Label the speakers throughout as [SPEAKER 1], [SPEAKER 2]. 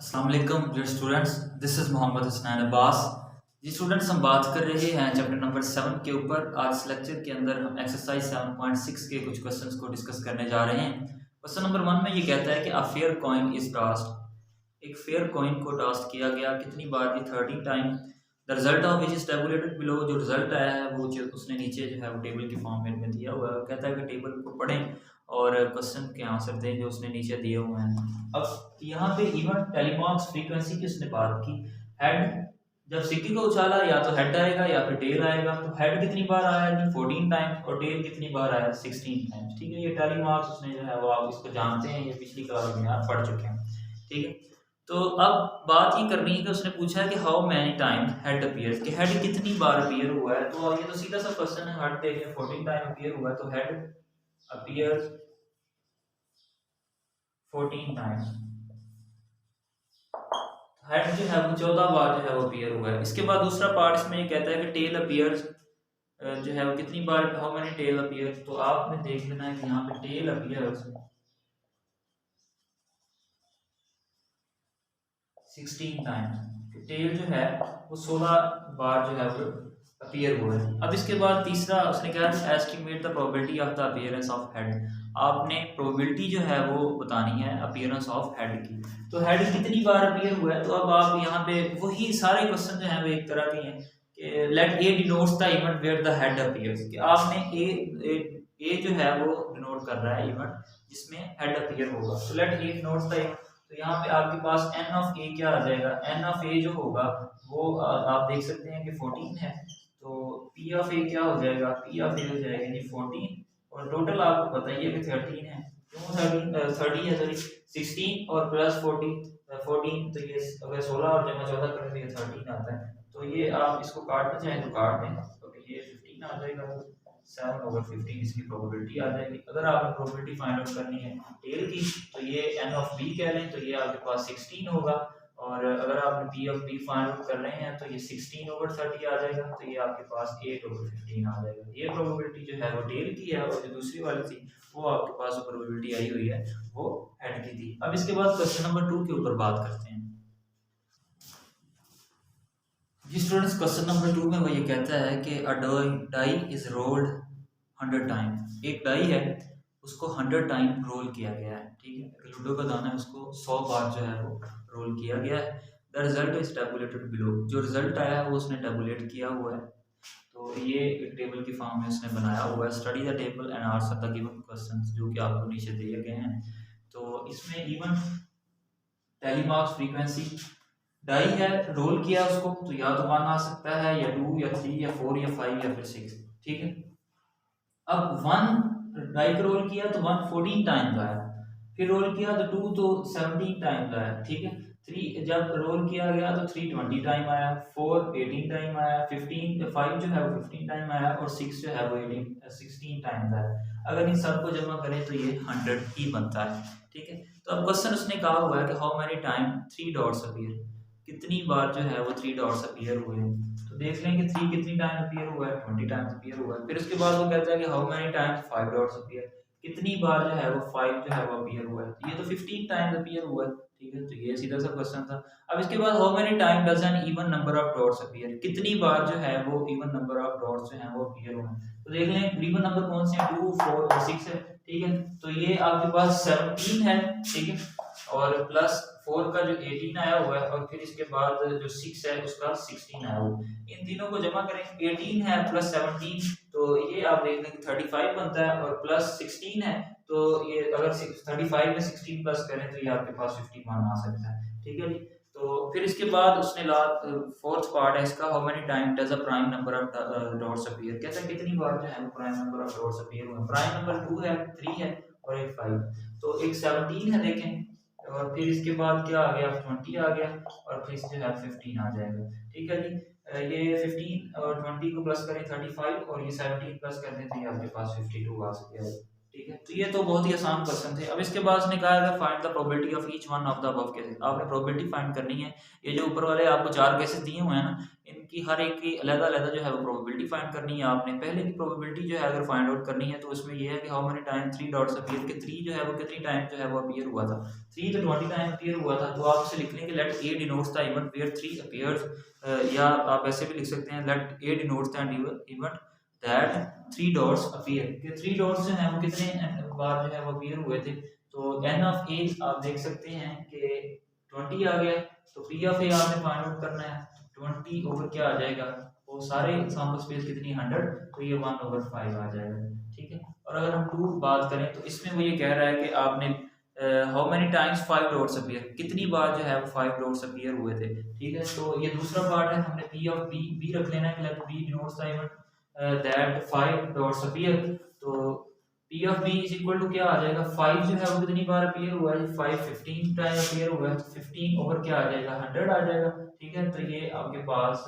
[SPEAKER 1] अस्सलाम वालेकुम dear students, this is Mohammad Hasnain Abbas. जी स्टूडेंट्स, हम बात कर रहे हैं चैप्टर नंबर 7 के ऊपर। आज इस लेक्चर के अंदर हम एक्सरसाइज 7.6 के कुछ क्वेश्चंस को डिस्कस करने जा रहे हैं। क्वेश्चन नंबर 1 में ये कहता है कि a fair coin is tasked. एक फेयर कॉइन को टास्क किया गया कितनी बार? ये 13 time. The result of which is tabulated below. जो रिजल्ट आया है वो जो उसने नीचे जो है वो टेबल के फॉर्म में दिया हुआ है। कहता है कि टेबल को पढ़ें और क्वेश्चन के आंसर दें जो उसने नीचे दिए हुए हैं। अब यहाँ पे इवन टेलीमार्क्स फ्रीक्वेंसी की उसने बात की। हेड, जब सिक्के को उछाला या तो हेड आएगा या फिर टेल आएगा। तो हेड कितनी बार आया है? 14 टाइम्स। और टेल कितनी बार आया? 16 टाइम्स। ठीक है, ये टेलीमार्क्स उसने जो है वो आप इसको जानते हैं, ये पिछली क्लास में आप पढ़ चुके हैं। ठीक है, तो अब बात ये करनी है कि उसने पूछा है कि how many times head appears, कि हेड कितनी बार अपीयर हुआ है। तो ये तो सीधा सा क्वेश्चन है, हेड देखें 14 टाइम अपीयर हुआ है तो हेड अपीयर्स 14 टाइम्स। हेड जो है वो 14 बार जो है वो अपीयर हुआ है। इसके बाद दूसरा पार्ट इसमें ये कहता है कि टेल अपीयर्स जो है वो कितनी बार, हाउ मेनी टेल अपीयर्स। तो आपने देख लेना है कि यहाँ पे टेल अपीयर्स 16 टाइम्स। टेल जो है वो 16 बार जो है वो अपीयर हुआ है। अब इसके बाद तीसरा उसने कहा estimate the probability of the appearance of head. आपने प्रोबेबिलिटी जो है वो बतानी है अपीयरेंस ऑफ हेड की। तो हेड कितनी बार अपीयर हुआ है। तो अब आप यहाँ पे वही सारे क्वेश्चन जो है वो एक तरह के हैं कि let A denotes the event where the head appears, कि आपने ए जो है वो डिनोट कर रहा है इवेंट जिसमें हेड अपीयर होगा। तो लेट ए डिनोट्स द, तो यहाँ पे आपके पास एन ऑफ ए क्या आ जाएगा? एन ऑफ ए जो होगा वो आप देख सकते हैं कि 14 है। तो पी ऑफ ए क्या हो जाएगा? पी ऑफ ए हो जाएगा जी 14। और टोटल आपको पता ही है कि 13 है। क्यों 13? 30 है, सॉरी 16 और प्लस 14। तो ये अगर 16 और जमा 14 करें तो ये 13 आता है। तो ये आप इसको काटना चाहें तो काट दें, तो ये 15 आ जाएगा। 7/15 इसकी प्रोबेबिलिटी आ जाएगी। अगर आपने प्रोबेबिलिटी फाइंड आउट करनी है टेल की तो ये एन ऑफ बी कह लें, तो ये आपके पास 16 होगा। और अगर आपने P of B find out कर रहे हैं तो ये 16/30 आ जाएगा। तो ये आपके पास 8/15 आ जाएगा। ये प्रोबेबिलिटी जो है वो टेल की है, और जो दूसरी वाली थी वो आपके पास प्रोबेबिलिटी आई हुई है वो हेड की थी। अब इसके बाद क्वेश्चन नंबर 2 के ऊपर बात करते हैं। जी स्टूडेंट्स, क्वेश्चन नंबर 2 में वो ये कहता है कि अ डाई इज रोल्ड 100 टाइम। एक डाई है उसको 100 टाइम रोल किया गया है। ठीक है, लूडो का दाना है उसको 100 बार जो है वो रोल किया गया है। The result is tabulated below. जो रिजल्ट आया है वो उसने टेबुलेट किया हुआ है। तो ये एक टेबल की फॉर्म में उसने बनाया हुआ है। Study the table and answer the given questions, जो कि आपको नीचे दिए गए हैं। तो इसमें इवन टेलीमार्क्स फ्रीक्वेंसी, डाई है रोल किया उसको तो या तो 1 आ सकता है या 2 या 3 या 4 या 5 या फिर 6। ठीक है, अब 1 डाई को रोल किया तो 1 14 टाइम्स आया। फिर रोल किया तो 2 तो 17 टाइम्स आया। ठीक है, 3 जब रोल किया गया तो 3 20 टाइम आया। 4 18 टाइम आया। 15 5 जो है वो 15 टाइम आया। और 6 जो है वो 16 टाइम्स आया। अगर इन सबको जमा करें तो ये 100 ही बनता है। ठीक है, तो अब क्वेश्चन उसने कहा हुआ है कि how many time 3 dots appear, कितनी बार जो है वो 3 डॉट्स अपीयर हुए हैं। तो देख लें कि 3 कितनी टाइम अपीयर हुआ है? 20 टाइम्स अपीयर हुआ है। फिर उसके बाद वो कहता है कि how many times 5 dots appear, कितनी बार जो है वो 5 जो है वो अपीयर हुआ है। तो ये तो 15 टाइम्स अपीयर हुआ है। ठीक है, तो ये सीधा सा क्वेश्चन था। अब इसके बाद how many time does N even number of dots appear, कितनी बार जो है वो इवन नंबर ऑफ डॉट्स जो है वो अपीयर हुए हैं। तो देख लें इवन नंबर कौन से हैं? 2 4 और 6 है। ठीक है, तो ये आपके पास 17 है। ठीक है, और प्लस 4 का जो 18 आया हुआ है, और फिर इसके बाद जो 6 है उसका 16 आया हुआ है। इन तीनों को जमा करें, 18 है प्लस 17 तो ये आप देख लें कि 35 बनता है। और प्लस 16 है तो ये अगर 35 में 16 प्लस करें तो ये आपके पास 51 आ सकता है। ठीक है जी, तो फिर इसके बाद उसने फोर्थ पार्ट है इसका, how many time does a prime number of dots appear. कहता है कितनी बार जो है prime number of dots appear हुए। प्राइम नंबर 2 है, 3 है और एक 5। तो एक 17 है देखें, और फिर इसके बाद क्या आ गया? 20 आ गया। और फिर जो है 15 आ जाएगा। ठीक है जी, ये 15 और 20 को प्लस करें 35, और ये 17 प्लस कर दें तो ये आपके पास 52 आ सकेगा। ठीक है। तो ये तो बहुत ही आसान क्वेश्चन थे। अब इसके बाद उसने कहा है find the probability of each one of the above cases. आपने प्रोबेबिलिटी फाइंड करनी है। ये जो ऊपर वाले आपको 4 केसेस दिए हुए हैं ना, इनकी हर एक की अलग-अलग जो है वो प्रोबेबिलिटी फाइंड करनी है आपने। पहले की प्रोबेबिलिटी जो है अगर फाइंड आउट करनी है तो उसमें ये है कि how many time 3 dots appear, के 3 जो है वो कितनी टाइम जो है वो अपीयर हुआ था। 3 तो 20 टाइम अपीयर हुआ था, तो आप इसे लिख लेंगे let A denotes the event where 3 appears, या आप ऐसे भी लिख सकते हैं let A denotes the event that 3 dots appear, के 3 डॉट्स जो है वो कितने बार जो है वो अपीयर हुए थे। तो एन ऑफ ए आप देख सकते हैं कि 20 आ गया, तो पी ऑफ ए आपने फाइंड आउट करना है। 20 ओवर क्या आ जाएगा, वो सारे सैंपल स्पेस कितनी 100, तो ये 1/5 आ जाएगा। ठीक है। और अगर हम 2 बात करें तो इसमें वो ये कह रहा है कि आपने how many times 5 dots appear, कितनी बार जो है वो 5 डॉट्स अपीयर हुए थे। ठीक है। तो ये दूसरा पार्ट है, हमने पी ऑफ बी रख लेना है कि let B denotes the event that 5 dots appear. तो P of B is equal to क्या आ जाएगा, 5 जो है वो कितनी बार अपीयर हुआ है, 5 15 टाइम अपीयर हुआ है, 15 ओवर क्या आ जाएगा 100 आ जाएगा। ठीक है। तो ये आपके पास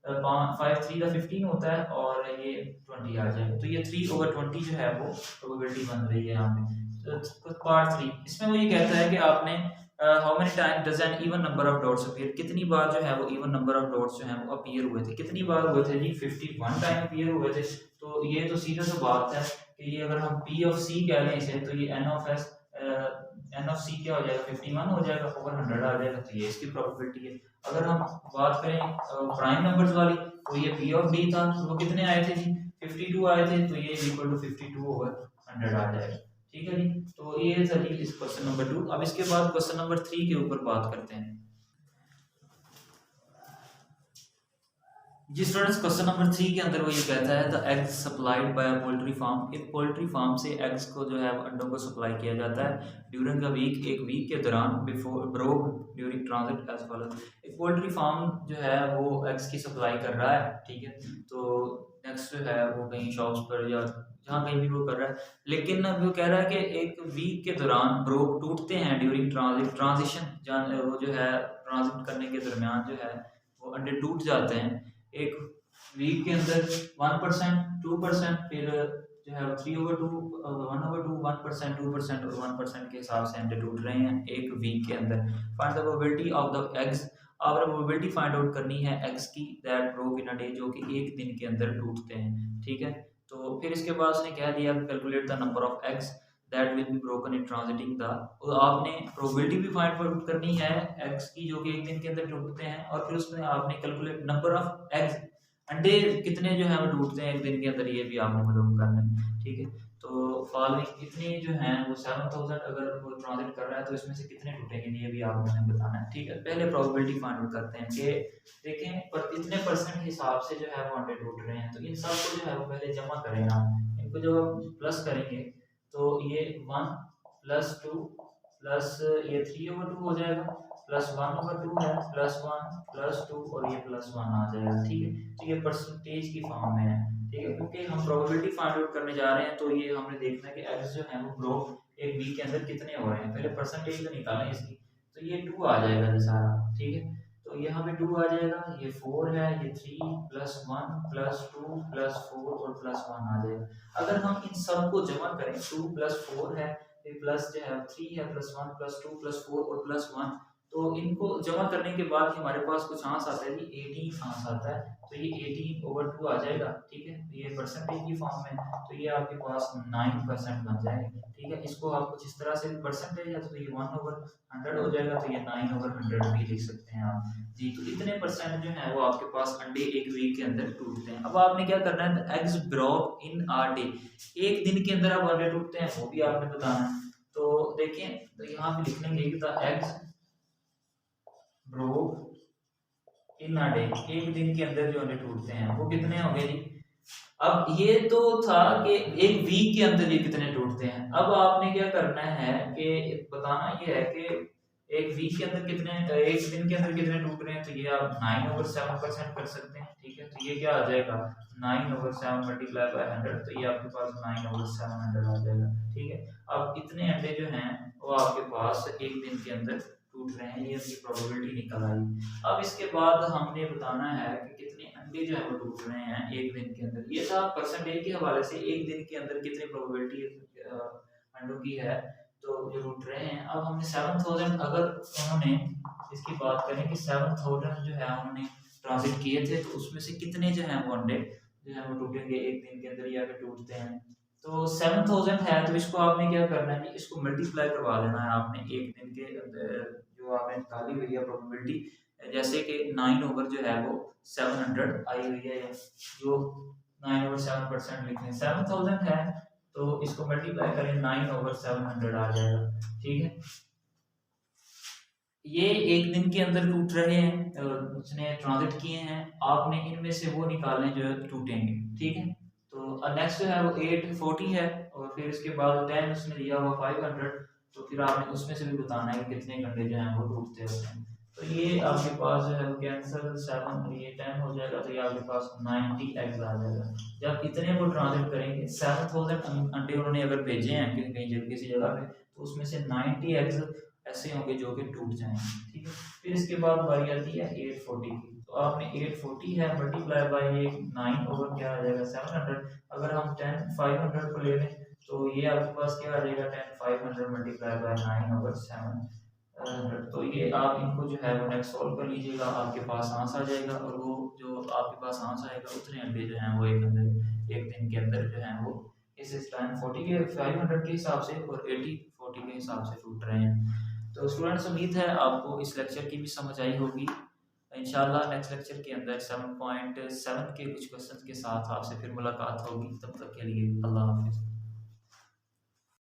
[SPEAKER 1] 5 3 का 15 होता है और ये 20 आ जाएगा। तो ये 3/20 जो है वो प्रोबेबिलिटी बन रही है यहाँ पे। तो पार्ट 3 इसमें वो ये कहता है कि आपने how many time does N even number of dots appear, कितनी बार जो है वो इवन नंबर ऑफ डॉट्स जो है वो अपीयर हुए थे। कितनी बार हुए थे जी, 51 टाइम अपीयर हुए थे। तो ये तो सीधा सा बात है कि ये अगर हम P ऑफ C कह लें इसे, तो ये N ऑफ C क्या हो जाएगा, 51 हो जाएगा, ओवर 100 आ जाएगा। तो ये इसकी प्रोबेबिलिटी है। अगर हम बात करें प्राइम नंबर्स वाली, तो ये P ऑफ D था, तो वो कितने आए थे जी, 52 आए थे। तो ये इक्वल टू 52 ओवर 100 आ जाएगा। ठीक है जी। तो ये था जी इस क्वेश्चन नंबर 2। अब इसके बाद क्वेश्चन नंबर 3 के ऊपर बात करते हैं। जी स्टूडेंट्स, क्वेश्चन नंबर 3 के अंदर वो ये कहता है the eggs supplied by a poultry farm, एक पोल्ट्री फार्म से एग्स को जो है अंडों को सप्लाई किया जाता है ड्यूरिंग अ वीक, एक वीक के दौरान, before broke during transit as follows. एक पोल्ट्री फार्म जो है वो एग्स की सप्लाई कर रहा है। ठीक है। तो नेक्स्ट जो है वो कहीं शॉप्स पर या जहाँ कहीं भी वो कर रहा है, लेकिन वो कह रहा है कि एक वीक के दौरान ब्रोक टूटते हैं ड्यूरिंग ट्रांजिशन, वो जो है ट्रांजिट करने के दरमियान जो है वो अंडे टूट जाते हैं। एक वीक के अंदर 1%, 2%, फिर जो है 3/2, 1/2, 1%, 2% और 1% के हिसाब से अंडे टूट रहे हैं एक वीक के अंदर। Find the probability of the eggs, आपने प्रोबेबिलिटी फाइंड आउट करनी है एग्स की that broke in a day, जो कि एक दिन के अंदर टूटते हैं। ठीक है। तो फिर इसके बाद उसने कह दिया calculate the number of eggs that will be broken in transiting the, आपने प्रोबेबिलिटी भी फाइंड आउट करनी है एग्स की जो कि एक दिन के अंदर टूटते हैं, और फिर उसमें आपने कैलकुलेट नंबर ऑफ एग्स, अंडे कितने जो है वो टूटते हैं एक दिन के अंदर, ये भी आपने मालूम करना है। ठीक है। तो फॉलोइंग इतने जो हैं वो 7000 अगर वो ट्रांजिट कर रहा है तो इसमें से कितने टूटेंगे ये भी आपने बताना है। ठीक है। पहले प्रोबेबिलिटी फाइंड आउट करते हैं कि देखें पर इतने परसेंट हिसाब से जो है वो अंडे टूट रहे हैं। तो इन सबको जो है वो पहले जमा करें आप, इनको जब आप प्लस करेंगे तो ये 1 + 2 प्लस ये 3/2 हो जाएगा, प्लस 1/2 है, +1 +2 और ये +1 आ जाएगा। ठीक है। तो ये परसेंटेज की फॉर्म में है। ठीक है। क्योंकि हम प्रोबेबिलिटी फाइंड आउट करने जा रहे हैं तो ये हमने देखना है कि एग्स जो है वो ब्रोक एक वीक के अंदर कितने हो रहे हैं। पहले परसेंटेज तो निकालें इसकी, तो ये 2 आ जाएगा ये सारा। ठीक है। तो यहाँ पे 2 आ जाएगा, ये 4 है, ये 3 + 1 + 2 + 4 और +1 आ जाएगा। अगर हम इन सब को जमा करें, 2 + 4 है, फिर प्लस जो है 3 है, +1 +2 +4 और +1, तो इनको जमा करने के बाद हमारे पास कुछ आंस आता है जी, 18 आंस आता है। तो ये 18/2 आ जाएगा। ठीक है। ये परसेंटेज की फॉर्म में, तो ये आपके पास 9% बन जाएगा। ठीक है। इसको आप कुछ इस तरह से परसेंटेज है तो ये 1/100 हो जाएगा, तो ये 9/100 भी लिख सकते हैं आप जी। तो इतने परसेंट जो है वो आपके पास अंडे एक वीक के अंदर टूटते हैं। अब आपने क्या करना है, eggs broke in a day, एक दिन के अंदर अब अंडे टूटते हैं वो भी आपने बताना है। तो देखिए, तो यहाँ पे लिख लेंगे कि the eggs broke in a day, एक दिन के अंदर जो अंडे टूटते हैं वो कितने हो गए जी। अब ये तो था कि एक वीक के अंदर ये कितने टूटते हैं। अब आपने क्या करना है कि बताना ये है कि एक वीक के अंदर कितने, एक दिन के अंदर कितने टूट रहे हैं। तो ये आप 9/7% कर सकते हैं। ठीक है। तो ये क्या आ जाएगा, 9/7 मल्टीप्लाई बाय 100, तो ये आपके पास 9/700 आ जाएगा। ठीक है। अब इतने अंडे जो हैं वो आपके पास एक दिन के अंदर टूट रहे हैं, ये उसकी प्रोबेबिलिटी निकल आई। अब इसके बाद हमने बताना है कि कितने अंडे जो है वो टूट रहे हैं एक दिन के अंदर। ये था परसेंटेज के हवाले से एक दिन के अंदर कितनी प्रोबेबिलिटी अंडों की है तो जो टूट रहे हैं। अब हमने 7000 अगर उन्होंने इसकी बात करें कि 7000 जो है उन्होंने ट्रांजिट किए थे तो उसमें से कितने जो है वो अंडे जो है वो टूटेंगे एक दिन के अंदर या फिर टूटते हैं। तो 7000 है तो इसको आपने क्या करना है कि इसको मल्टीप्लाई करवा देना है आपने एक दिन के अंदर जो आपने निकाली हुई है प्रोबेबिलिटी। जैसे कि 9 ओवर जो है वो 700 आई हुई है, जो 9/7% लिखें 7000 है तो इसको मल्टीप्लाई करें 9/700 आ जाएगा। ठीक है, ये एक दिन के अंदर टूट रहे हैं उसने ट्रांजिट किए हैं, आपने इनमें से वो निकालने जो है टूटेंगे। ठीक है, तो नेक्स्ट जो है वो 840 है और फिर इसके बाद 10 उसने दिया हुआ 500, तो फिर आपने उसमें से भी बताना है कि कितने घंटे जो हैं वो टूटते होते हैं। तो ये आपके पास जो है वो कैंसर 7 ये 10 हो जाएगा, तो ये आपके पास 90 एग्स आ जाएगा। जब इतने वो ट्रांजिट करेंगे 7000 अंडे उन्होंने अगर भेजे हैं कहीं कहीं जगह किसी जगह पे, तो उसमें से 90 एग्स ऐसे होंगे जो कि टूट जाएंगे। ठीक है, फिर इसके बाद बारी आती है 840 की। तो आपने 840 है मल्टीप्लाई बाय ये 9 ओवर क्या आ जाएगा 700। अगर हम 10 500 को ले लें तो ये आपके पास क्या आ जाएगा 10 500 मल्टीप्लाई बाय 9/700। तो ये आप इनको जो है वो नेक्स्ट सॉल्व कर लीजिएगा, आपके पास आंसर आ जाएगा और वो जो आपके पास आंसर आएगा उतने अंडे जो हैं वो एक दिन के अंदर जो हैं वो इस टाइम 40 के 500 के हिसाब से और 80 40 के हिसाब से टूट रहे हैं। तो स्टूडेंट्स उम्मीद है आपको इस लेक्चर की भी समझ आई होगी। इंशाल्लाह नेक्स्ट लेक्चर के अंदर 7.7 के कुछ क्वेश्चंस के साथ आपसे फिर मुलाकात होगी। तब तक के लिए अल्लाह हाफिज़।